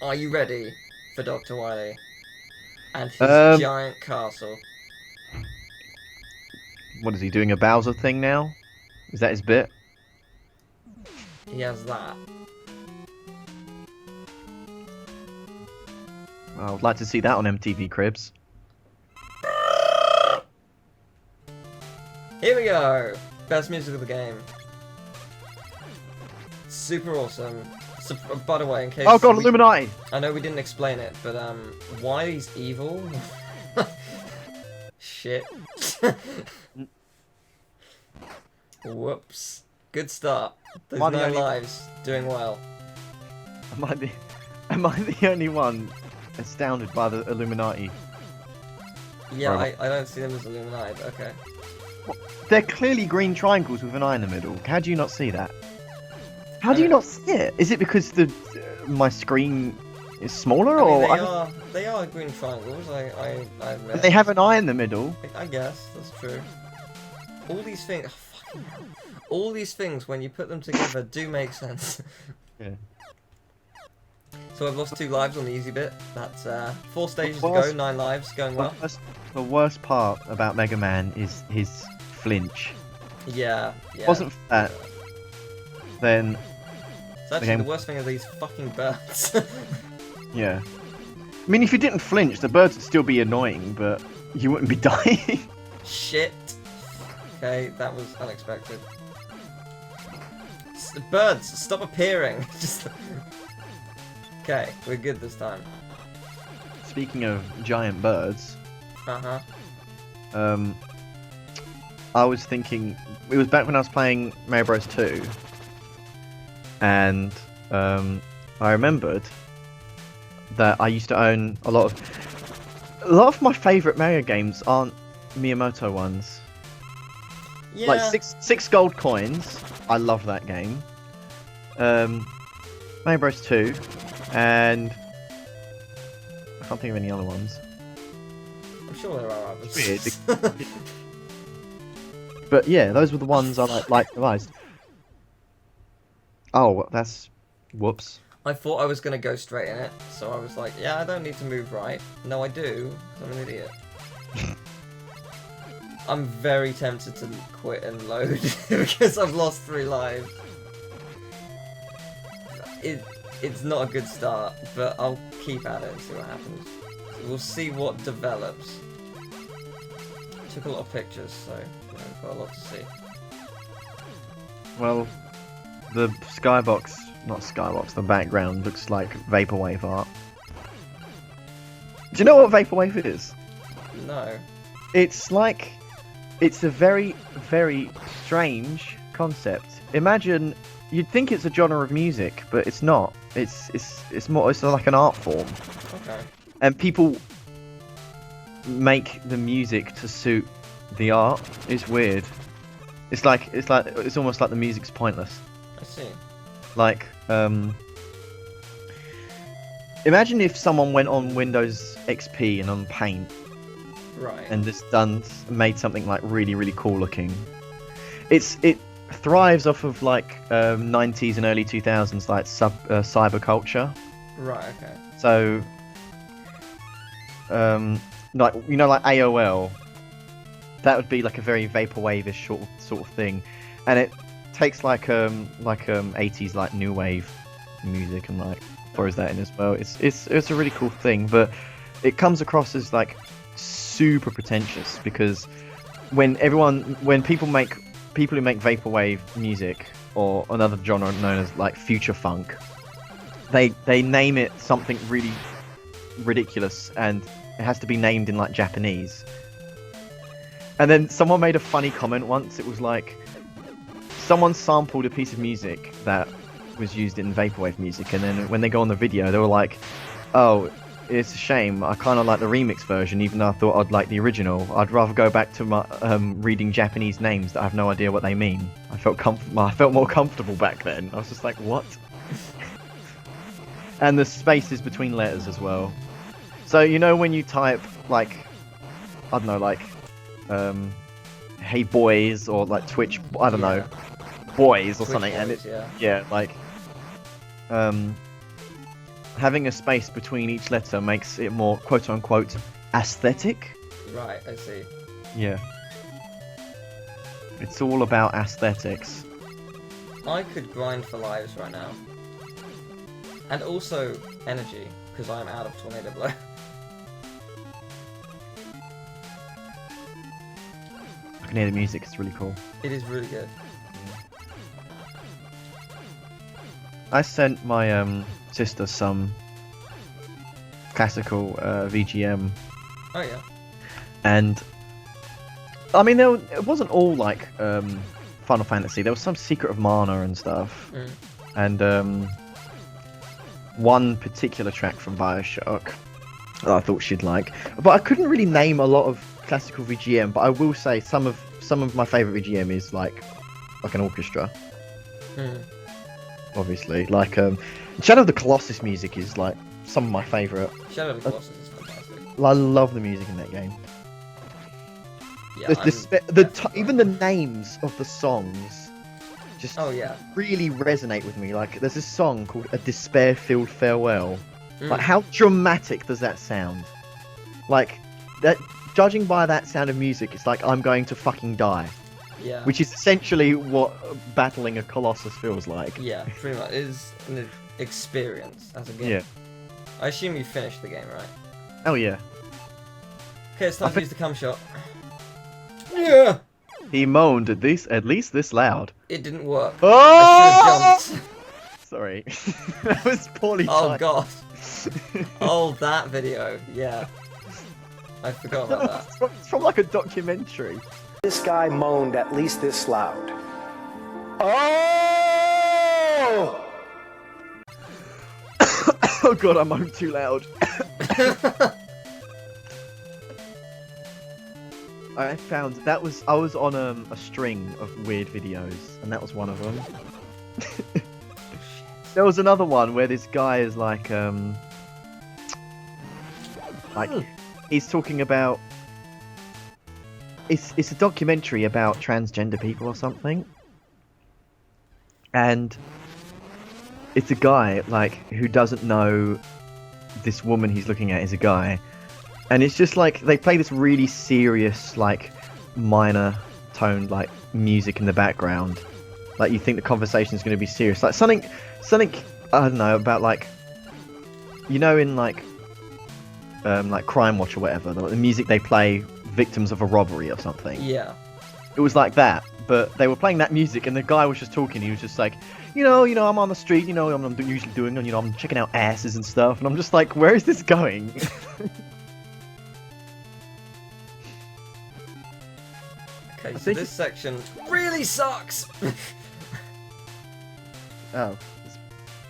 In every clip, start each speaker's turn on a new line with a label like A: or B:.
A: Are you ready for Dr. Wily and his
B: Um,
A: giant castle?
B: what is he doing? A Bowser thing now? Is that his bit?
A: He has that.
B: I would like to see that on MTV Cribs.
A: Here we go! Best music of the game. Super awesome. So, by the way, in case...
B: Oh god, Illuminati!
A: I know we didn't explain it, but why he's evil? Shit. Whoops. Good start. Those
B: Am I the
A: 9
B: only-
A: lives, doing well.
B: Am I the only one astounded by the Illuminati?
A: Yeah,
B: Right.
A: I don't see them as Illuminati, but okay.
B: They're clearly green triangles with an eye in the middle. How do you not see that? How do you not see it? Is it because my screen is smaller,
A: I mean,
B: or
A: they are green triangles, I admit.
B: they have an eye in the middle?
A: I guess, that's true. All these things... Oh, fucking hell. All these things, when you put them together, do make sense.
B: Yeah.
A: So I've lost 2 lives on the easy bit. That's 4 stages to
B: Worst-
A: go, 9 lives, going well.
B: The worst part about Mega Man is his flinch.
A: Yeah.
B: If it wasn't for that, then
A: It's actually
B: game-
A: the worst thing are these fucking birds.
B: yeah. I mean, if you didn't flinch, the birds would still be annoying, but you wouldn't be dying.
A: Shit. Okay, that was unexpected. Birds, stop appearing. Just. Okay, we're good this time.
B: Speaking of giant birds,
A: Uh huh.
B: I was thinking, it was back when I was playing Mario Bros 2, and I remembered that I used to own a lot of my favourite Mario games aren't Miyamoto ones.
A: Yeah.
B: Like six gold coins. I love that game. Mario Bros 2, and I can't think of any other ones.
A: I'm sure there are others.
B: Weird. But yeah, those were the ones I liked the most. Oh, that's whoops.
A: I thought I was gonna go straight in it, so I was like, yeah, I don't need to move right. No, I do, 'cause I'm an idiot. I'm very tempted to quit and load because I've lost 3 lives. It's not a good start, but I'll keep at it and see what happens. We'll see what develops. Took a lot of pictures, so you know, got a lot to see.
B: Well, the the background looks like vaporwave art. Do you know what vaporwave is?
A: No.
B: It's a very, very strange concept. Imagine, you'd think it's a genre of music, but it's not. It's more, it's like an art form.
A: Okay.
B: And people make the music to suit the art. It's weird. It's almost like the music's pointless.
A: I see.
B: Like, imagine if someone went on Windows XP and on Paint
A: Right.
B: and just made something like really, really cool looking. It thrives off of like 90s and early 2000s like cyber culture.
A: Right. Okay.
B: So, like like AOL, that would be like a very vaporwave-ish sort of thing, and it takes like 80s like new wave music and like throws that in as well. It's a really cool thing, but it comes across as like super pretentious because when people who make vaporwave music or another genre known as like future funk, they name it something really ridiculous and it has to be named in like Japanese. And then someone made a funny comment once. It was like someone sampled a piece of music that was used in vaporwave music, and then when they go on the video, they were like, "Oh, it's a shame. I kind of like the remix version, even though I thought I'd like the original. I'd rather go back to my reading Japanese names that I have no idea what they mean. I felt more comfortable back then. I was just like, what?" And the spaces between letters as well. So you know when you type like, I don't know, like, "Hey boys" or like Twitch, I don't know, boys or
A: Twitch
B: something, and
A: boys,
B: it
A: yeah.
B: like, having a space between each letter makes it more quote-unquote aesthetic.
A: Right, I see.
B: Yeah. It's all about aesthetics.
A: I could grind for lives right now. And also energy, because I'm out of Tornado Blow.
B: I can hear the music, it's really cool.
A: It is really good.
B: I sent my sister some classical VGM,
A: Oh yeah.
B: and I mean it wasn't all like Final Fantasy. There was some Secret of Mana and stuff, and one particular track from BioShock that I thought she'd like. But I couldn't really name a lot of classical VGM. But I will say some of my favourite VGM is like an orchestra. Obviously, like Shadow of the Colossus music is like some of my favourite.
A: Shadow of the Colossus is fantastic.
B: I love the music in that game.
A: Yeah,
B: Even the names of the songs just really resonate with me. Like there's this song called A Despair-Filled Farewell. Like how dramatic does that sound? Like that, judging by that sound of music, it's like I'm going to fucking die.
A: Yeah.
B: Which is essentially what battling a Colossus feels like.
A: Yeah, pretty much. It is an experience as a game.
B: Yeah.
A: I assume you finished the game, right?
B: Oh yeah.
A: Okay, it's time to use the cum shot. Yeah!
B: He moaned at least this loud.
A: It didn't work.
B: Oh!
A: I should have jumped.
B: Sorry. That was poorly
A: Oh
B: timed.
A: god. Oh, that video. Yeah. I forgot about that.
B: It's from like a documentary.
C: This guy moaned at least this loud. Oh!
B: Oh god, I moaned too loud. I found I was on a string of weird videos, and that was one of them. There was another one where this guy is like he's talking about it's a documentary about transgender people or something, and it's a guy like who doesn't know this woman he's looking at is a guy. And it's just like they play this really serious, like minor toned, like music in the background. Like you think the conversation is going to be serious, like something I don't know about, like you know in like Crime Watch or whatever, the music they play victims of a robbery or something.
A: Yeah.
B: It was like that, but they were playing that music, and the guy was just talking. He was just like, you know, I'm on the street, I'm usually doing, I'm checking out asses and stuff, and I'm just like, where is this going?
A: Okay, so this section really sucks!
B: Oh, it's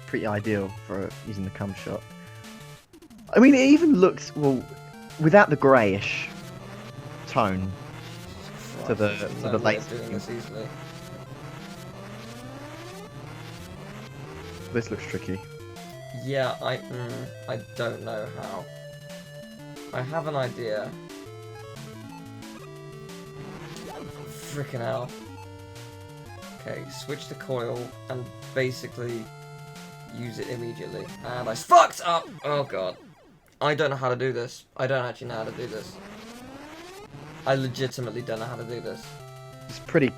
B: pretty ideal for using the cum shot. I mean, it even looks, well, without the greyish tone to the late.
A: Doing this easily.
B: This looks tricky.
A: Yeah, I don't know how. I have an idea. Frickin' hell. Okay, switch the coil and basically use it immediately. And I fucked up! Oh god. I don't know how to do this. I don't actually know how to do this. I legitimately don't know how to do this.
B: It's pretty...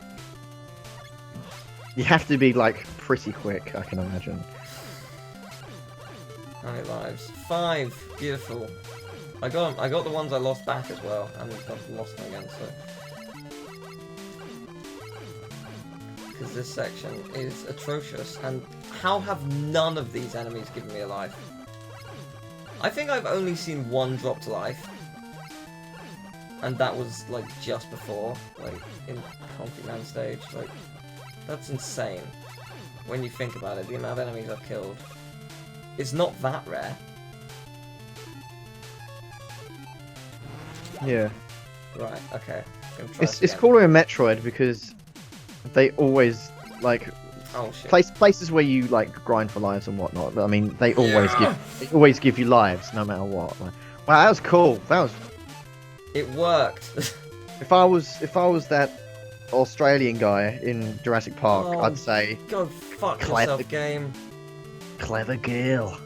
B: You have to be, like, pretty quick, I can imagine.
A: How many lives? 5! Beautiful. I got the ones I lost back as well, and I've lost them again, so... Because this section is atrocious, and how have none of these enemies given me a life? I think I've only seen one drop to life, and that was like just before, like in Concrete Man stage. Like, that's insane when you think about it. The amount of enemies I've killed, it's not that rare.
B: Yeah.
A: Right. Okay.
B: It's cooler in Metroid because they always like
A: oh, shit.
B: places where you like grind for lives and whatnot. I mean, they always give you lives no matter what. Like, wow, that was cool.
A: It worked.
B: If I was that Australian guy in Jurassic Park, I'd say
A: go fuck
B: clever
A: yourself, game.
B: Clever girl.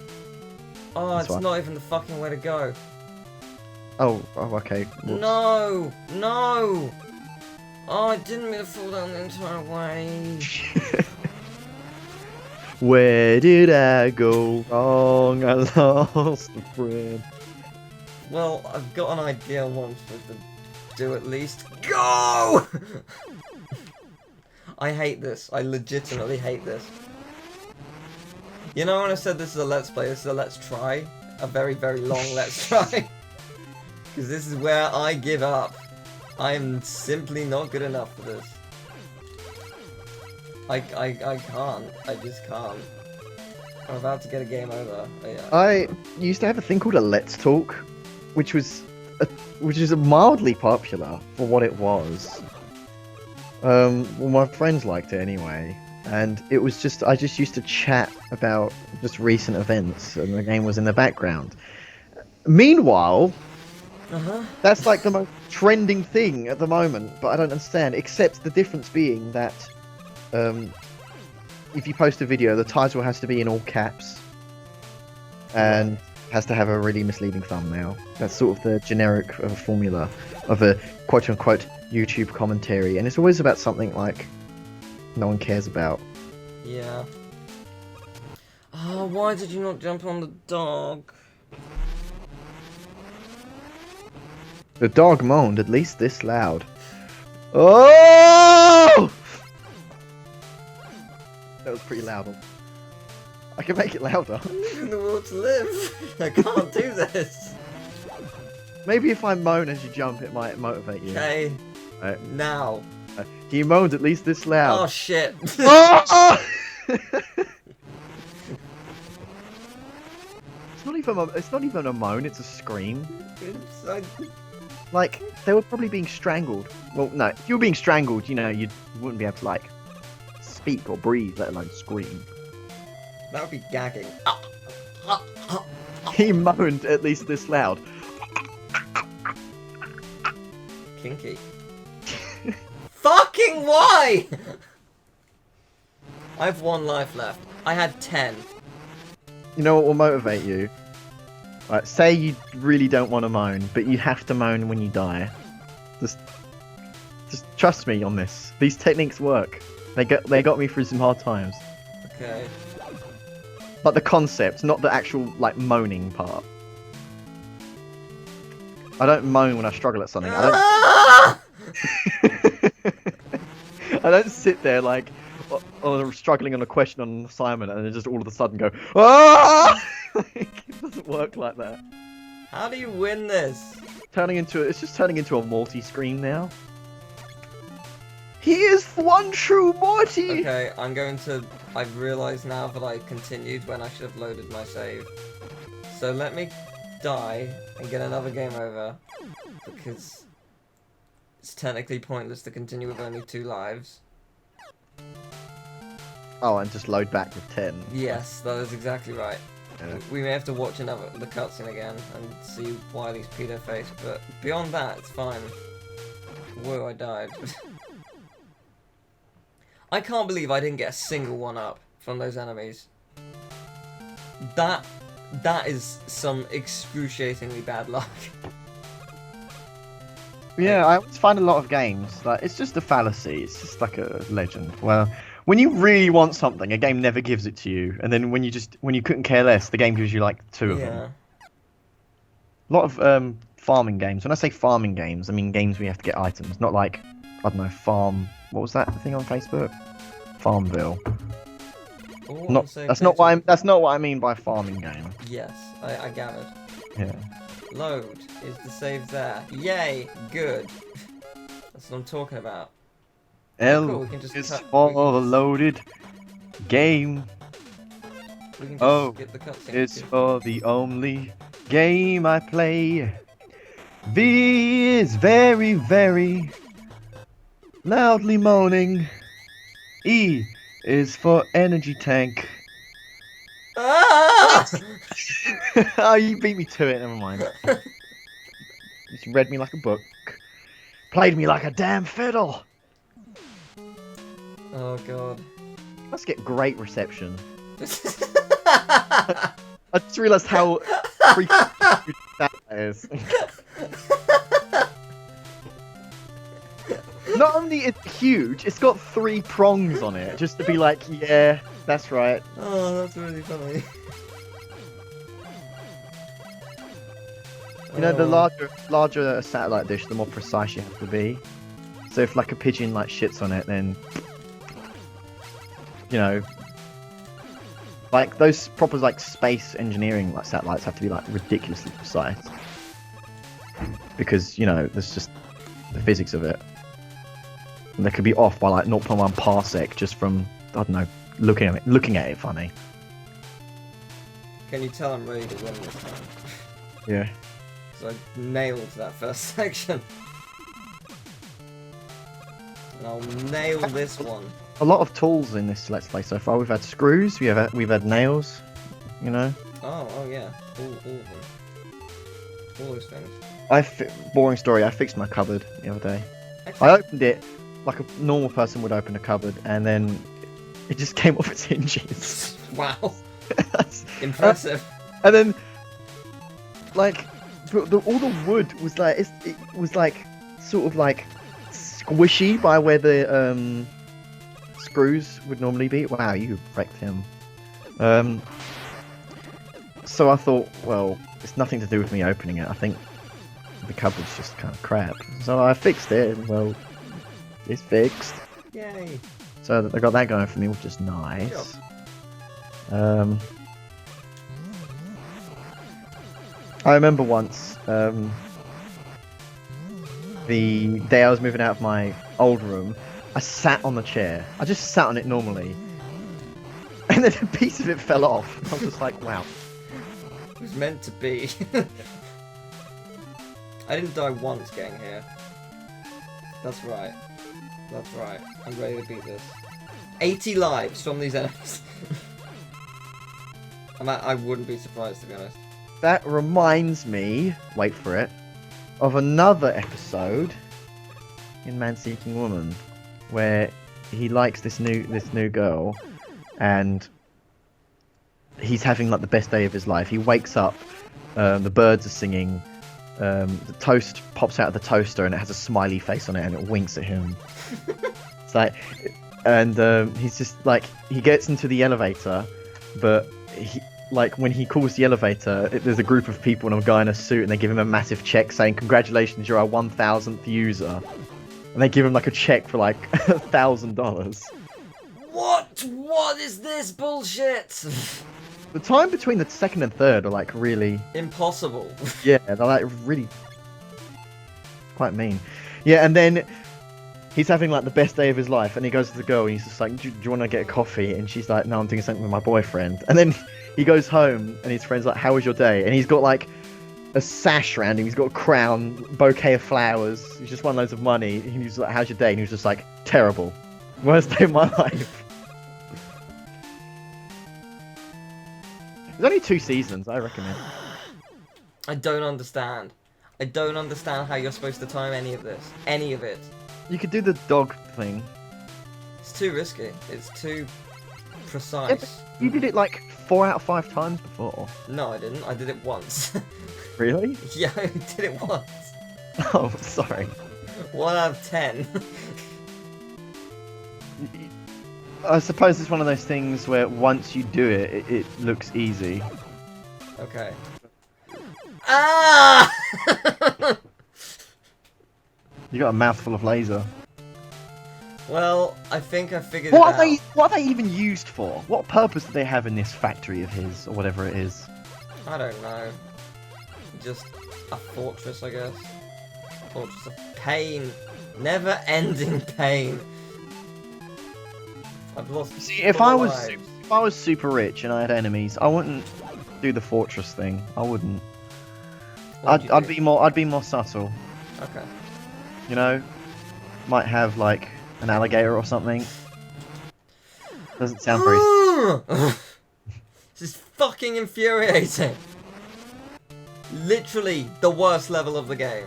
A: Oh,
B: That's
A: it's
B: right.
A: not even the fucking way to go.
B: Oh, okay. Whoops.
A: No! No! Oh, I didn't mean to fall down the entire way.
B: Where did I go wrong? I lost a friend.
A: Well, I've got an idea on what I'm supposed to do at least. Go! I hate this. I legitimately hate this. You know when I said this is a let's play, this is a let's try? A very, very long let's try. Because this is where I give up. I am simply not good enough for this. I can't. I just can't. I'm about to get a game over. Yeah.
B: I used to have a thing called a Let's Talk, which is mildly popular for what it was. Well, my friends liked it anyway, and it was just I just used to chat about just recent events, and the game was in the background. Meanwhile, that's like the most trending thing at the moment, but I don't understand. Except the difference being that, if you post a video, the title has to be in all caps, and has to have a really misleading thumbnail. That's sort of the generic formula of a quote-unquote YouTube commentary, and it's always about something like no one cares about.
A: Yeah. Oh, why did you not jump on the dog?
B: The dog moaned at least this loud. Oh! That was pretty loud. I can make it louder.
A: I'm leaving the world to live. I can't do this.
B: Maybe if I moan as you jump, it might motivate you.
A: Okay.
B: Right.
A: Now.
B: He moaned at least this loud.
A: Oh shit.
B: Oh! It's not even a moan. It's a scream. Like they were probably being strangled. Well, no. If you were being strangled, you wouldn't be able to like speak or breathe, let alone scream.
A: That would be gagging.
B: He moaned at least this loud.
A: Kinky. Fucking why? I have 1 life left. I had 10.
B: You know what will motivate you? Right, say you really don't want to moan, but you have to moan when you die. Just trust me on this. These techniques work. They got me through some hard times.
A: Okay.
B: But the concept, not the actual like moaning part. I don't moan when I struggle at something. I don't sit there like struggling on a question on an assignment and then just all of a sudden go ah! It doesn't work like that.
A: How do you win this?
B: It's just turning into a multi-screen now. He is one true Morty!
A: Okay, I've realised now that I continued when I should have loaded my save. So let me die and get another game over, because it's technically pointless to continue with only 2 lives.
B: Oh, and just load back with 10.
A: Yes, that is exactly right.
B: Yeah.
A: We may have to watch the cutscene again and see Wiley's pedo face, but beyond that, it's fine. Whoa, I died. I can't believe I didn't get a single one up from those enemies. That is some excruciatingly bad luck.
B: Yeah, I always find a lot of games like it's just a fallacy. It's just like a legend. Well, when you really want something, a game never gives it to you, and then when you couldn't care less, the game gives you like 2 of them. A lot of farming games. When I say farming games, I mean games where you have to get items, not like I don't know farm. What was that thing on Facebook? Farmville. That's not what I mean by farming game.
A: Yes, I gathered.
B: Yeah.
A: Load is the save there. Yay, good. That's what I'm talking about.
B: L
A: Cool, we can just
B: is
A: cut-
B: for the loaded game.
A: We can just
B: Oh,
A: skip the cutscene.
B: it's for the only game I play. V is very, very loudly moaning. E is for energy tank.
A: Ah!
B: Oh, you beat me to it, never mind. You just read me like a book. Played me like a damn fiddle.
A: Oh god.
B: Must get great reception. I just realised how freaking huge that is. Not only it's huge, it's got 3 prongs on it, just to be like, yeah, that's right.
A: Oh, that's really funny.
B: You know, the larger a satellite dish, the more precise you have to be. So if like a pigeon like shits on it, then you know, like those proper like space engineering like satellites have to be like ridiculously precise because you know there's just the physics of it. And they could be off by like 0.1 parsec just from I don't know looking at it funny.
A: Can you tell I'm ready to win this time?
B: Yeah.
A: So I nailed that first section. And I'll nail this one.
B: A lot of tools in this Let's Play so far. We've had screws, we've had nails, you know.
A: Oh yeah, all of them. All those things.
B: Boring story. I fixed my cupboard the other day.
A: Excellent.
B: I opened it like a normal person would open a cupboard, and then it just came off its hinges.
A: Wow. Impressive.
B: And then, like, all the wood was like it was like sort of like squishy by where the screws would normally be. Wow, you wrecked him. So I thought, well, it's nothing to do with me opening it. I think the cupboard's just kind of crap. So I fixed it. And, well, it's fixed.
A: Yay.
B: So I got that going for me, which is nice. I remember once, the day I was moving out of my old room, I sat on the chair. I just sat on it normally. And then a piece of it fell off. I was just like, wow.
A: It was meant to be. I didn't die once getting here. That's right. That's right. I'm ready to beat this. 80 lives from these enemies. I wouldn't be surprised, to be honest.
B: That reminds me, wait for it, of another episode in Man Seeking Woman, where he likes this new girl, and he's having like the best day of his life. He wakes up, the birds are singing, the toast pops out of the toaster, and it has a smiley face on it, and it winks at him. It's like, and he's just like, he gets into the elevator, but he. Like, when he calls the elevator, there's a group of people and a guy in a suit, and they give him a massive check saying, "Congratulations, you're our 1,000th user." And they give him, like, a check for, like, $1,000.
A: What? What is this bullshit?
B: The time between the second and third are, like, really...
A: Impossible.
B: Yeah, they're, like, really... quite mean. Yeah, and then he's having, like, the best day of his life, and he goes to the girl, and he's just like, do you want to get a coffee? And she's like, no, I'm doing something with my boyfriend. And then... he goes home, and his friend's like, how was your day? And he's got, like, a sash around him. He's got a crown, bouquet of flowers. He's just won loads of money. And he was like, how's your day? And he was just like, terrible. Worst day of my life. There's only 2 seasons, I recommend.
A: I don't understand. I don't understand how you're supposed to time any of this. Any of it.
B: You could do the dog thing.
A: It's too risky. It's too precise.
B: Yeah, but you did it, like, 4 out of 5 times before.
A: No, I didn't. I did it once.
B: Really?
A: Yeah, I did it once.
B: Oh, sorry.
A: 1 out of 10.
B: I suppose it's one of those things where once you do it, it looks easy.
A: Okay. Ah!
B: You got a mouthful of laser.
A: Well, I think I figured it out.
B: What are they even used for? What purpose do they have in this factory of his, or whatever it is?
A: I don't know. Just a fortress, I guess. Fortress of pain. Never-ending pain. I've lost.
B: See, if I was super rich and I had enemies, I wouldn't do the fortress thing. I wouldn't. I'd be more subtle.
A: Okay.
B: You know, might have like an alligator or something. Doesn't sound very.
A: This is fucking infuriating. Literally the worst level of the game.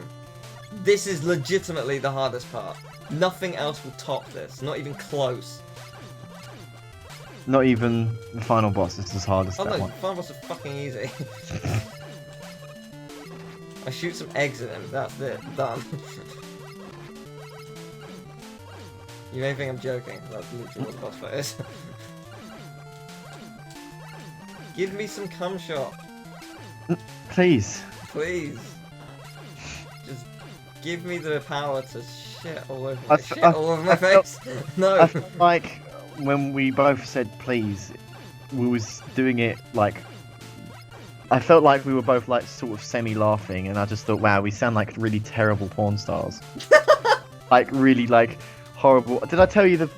A: This is legitimately the hardest part. Nothing else will top this. Not even close.
B: Not even the final boss is as hard as
A: Oh
B: that
A: no,
B: one.
A: final boss is fucking easy. I shoot some eggs at him, that's it, done. You may think I'm joking, that's literally what the boss fight is. Give me some cum shot,
B: Please.
A: please. Just give me the power to shit all over
B: I
A: my, shit all over my face. No.
B: I feel like when we both said please, we was doing it like. I felt like we were both like sort of semi-laughing, and I just thought, wow, we sound like really terrible porn stars. Like really like horrible. Did I tell you the?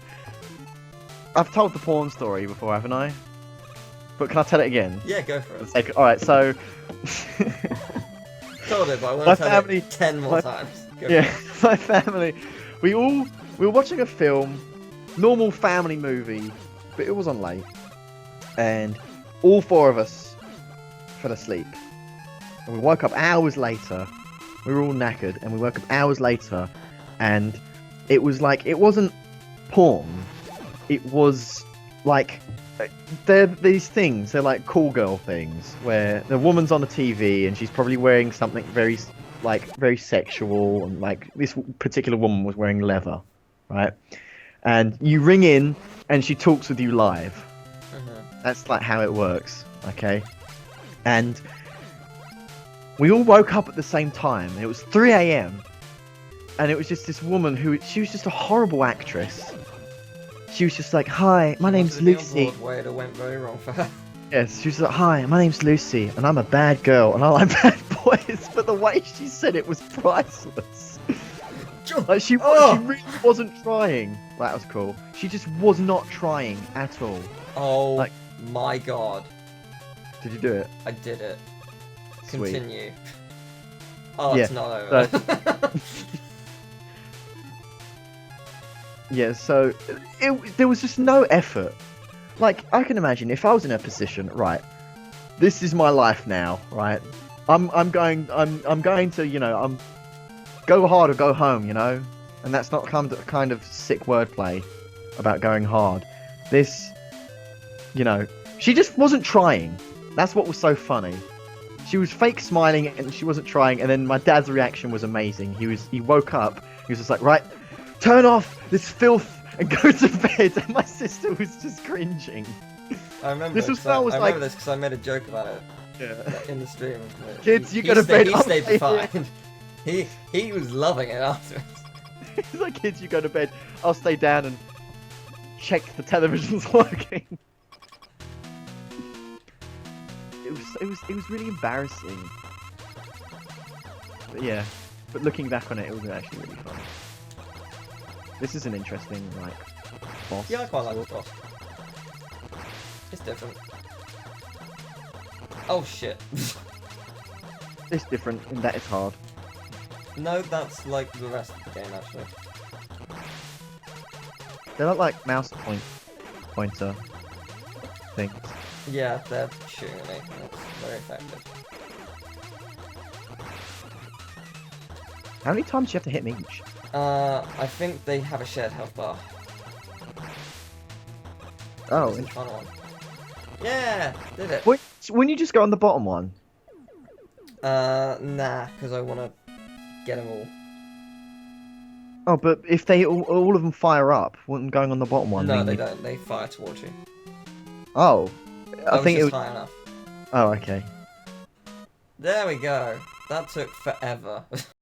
B: I've told the porn story before, haven't I? But can I tell it again?
A: Yeah, go for it.
B: Alright, so...
A: Told it, but I
B: My
A: want to tell
B: family-
A: it 10 more times. Go
B: Yeah,
A: for it.
B: my family, we were watching a film, normal family movie, but it was on late, and all four of us fell asleep. And we woke up hours later, we were all knackered, and we woke up hours later, and it was like, it wasn't porn, it was like, they're these things, they're like call girl things, where the woman's on the TV and she's probably wearing something very, like, very sexual, and like this particular woman was wearing leather, right? And you ring in and she talks with you live. That's like how it works, okay? And we all woke up at the same time. It was 3 a.m. and it was just this woman she was just a horrible actress. She was just like, hi, my name's Lucy.
A: Broadway, it went very wrong for her.
B: Yes, she was like, hi, my name's Lucy, and I'm a bad girl, and I like bad boys. But the way she said it was priceless. Like she really wasn't trying. That was cool. She just was not trying at all.
A: Oh
B: Like-
A: my god.
B: Did you do it?
A: I did it.
B: Sweet.
A: Continue. Oh,
B: Yeah,
A: it's not over.
B: Yeah, so there was just no effort. Like, I can imagine if I was in a position, right, this is my life now, right? I'm going to, you know, go hard or go home, you know? And that's not kind of sick wordplay about going hard. This, you know, she just wasn't trying. That's what was so funny. She was fake smiling and she wasn't trying, and then my dad's reaction was amazing. He woke up, he was just like, right, turn off this filth and go to bed, and my sister was just cringing.
A: I remember
B: This was when I was
A: I
B: like-
A: remember this because I made a joke about it
B: Yeah.
A: in the stream.
B: Kids, you go to bed,
A: He
B: I'll
A: stayed
B: stay
A: fine. He was loving it afterwards.
B: He's like, kids, you go to bed, I'll stay down and check the television's working. It was really embarrassing. But yeah, but looking back on it, it was actually really fun. This is an interesting, like, boss.
A: Yeah, I quite like this boss. It's different. Oh shit.
B: It's different in that it's hard.
A: No, that's like the rest of the game actually.
B: They're not like mouse pointer things.
A: Yeah, they're shooting at me. That's very effective.
B: How many times do you have to hit me each?
A: I think they have a shared health bar.
B: Oh,
A: This is a fun one. Yeah, did it.
B: wouldn't you just go on the bottom one?
A: Nah, because I want to get them all.
B: Oh, but if they all of them fire up, wouldn't going on the bottom one?
A: No,
B: mean
A: they
B: you-
A: don't. They fire towards you.
B: Oh, I think it
A: was
B: was.
A: high enough.
B: Oh, okay.
A: There we go. That took forever.